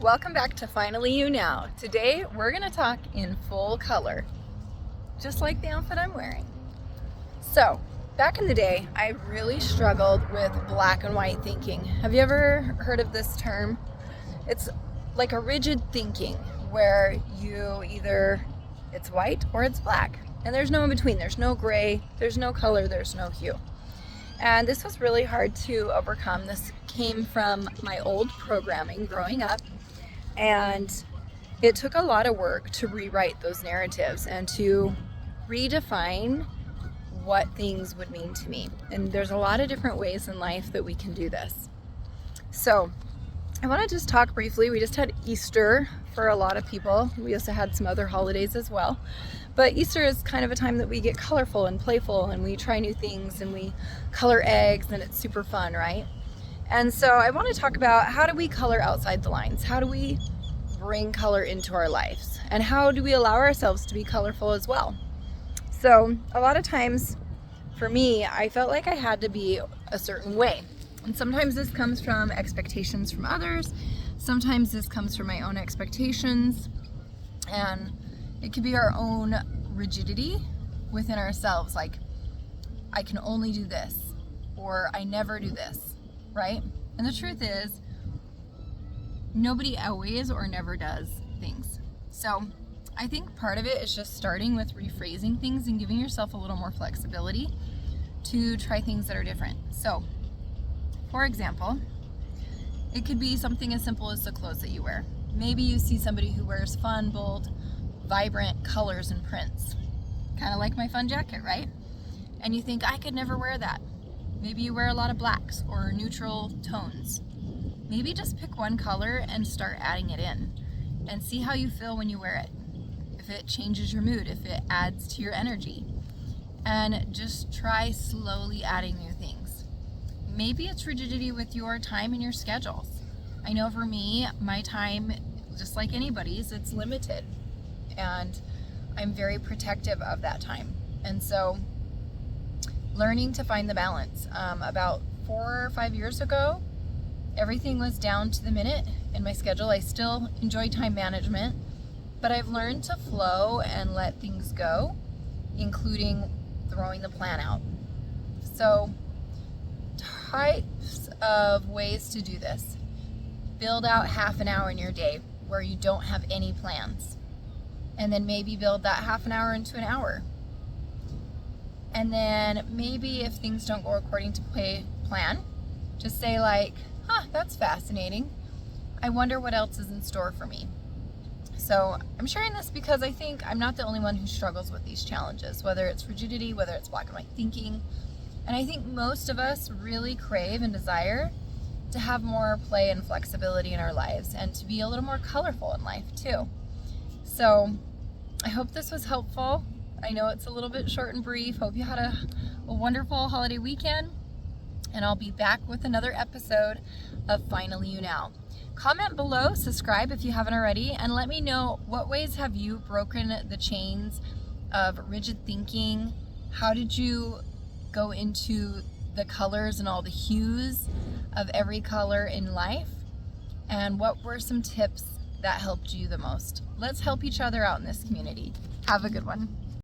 Welcome back to Finally You Now. Today we're going to talk in full color, just like the outfit I'm wearing. So, back in the day, I really struggled with black and white thinking. Have you ever heard of this term? It's like a rigid thinking where it's white or it's black. And there's no in between. There's no gray, there's no color, there's no hue. And this was really hard to overcome. This came from my old programming growing up. And it took a lot of work to rewrite those narratives and to redefine what things would mean to me. And there's a lot of different ways in life that we can do this. So I want to just talk briefly. We just had Easter for a lot of people. We also had some other holidays as well. But Easter is kind of a time that we get colorful and playful and we try new things and we color eggs and it's super fun, right? And so I want to talk about how do we color outside the lines? How do we bring color into our lives? And how do we allow ourselves to be colorful as well? So a lot of times for me, I felt like I had to be a certain way. And sometimes this comes from expectations from others. Sometimes this comes from my own expectations. And it could be our own rigidity within ourselves. Like, I can only do this, or I never do this. Right? And the truth is, nobody always or never does things. So I think part of it is just starting with rephrasing things and giving yourself a little more flexibility to try things that are different. So, for example, it could be something as simple as the clothes that you wear. Maybe you see somebody who wears fun, bold, vibrant colors and prints. Kind of like my fun jacket, right? And you think, I could never wear that. Maybe you wear a lot of blacks or neutral tones. Maybe just pick one color and start adding it in and see how you feel when you wear it. If it changes your mood, if it adds to your energy. And just try slowly adding new things. Maybe it's rigidity with your time and your schedules. I know for me, my time, just like anybody's, it's limited. And I'm very protective of that time. And so learning to find the balance. About 4 or 5 years ago, everything was down to the minute in my schedule. I still enjoy time management, but I've learned to flow and let things go, including throwing the plan out. So, types of ways to do this. Build out half an hour in your day where you don't have any plans. And then maybe build that half an hour into an hour. And then maybe if things don't go according to plan, just say like, that's fascinating. I wonder what else is in store for me. So I'm sharing this because I think I'm not the only one who struggles with these challenges, whether it's rigidity, whether it's black and white thinking. And I think most of us really crave and desire to have more play and flexibility in our lives and to be a little more colorful in life too. So I hope this was helpful. I know it's a little bit short and brief. Hope you had a wonderful holiday weekend. And I'll be back with another episode of Finally You Now. Comment below, subscribe if you haven't already, and let me know what ways have you broken the chains of rigid thinking? How did you go into the colors and all the hues of every color in life? And what were some tips that helped you the most? Let's help each other out in this community. Have a good one.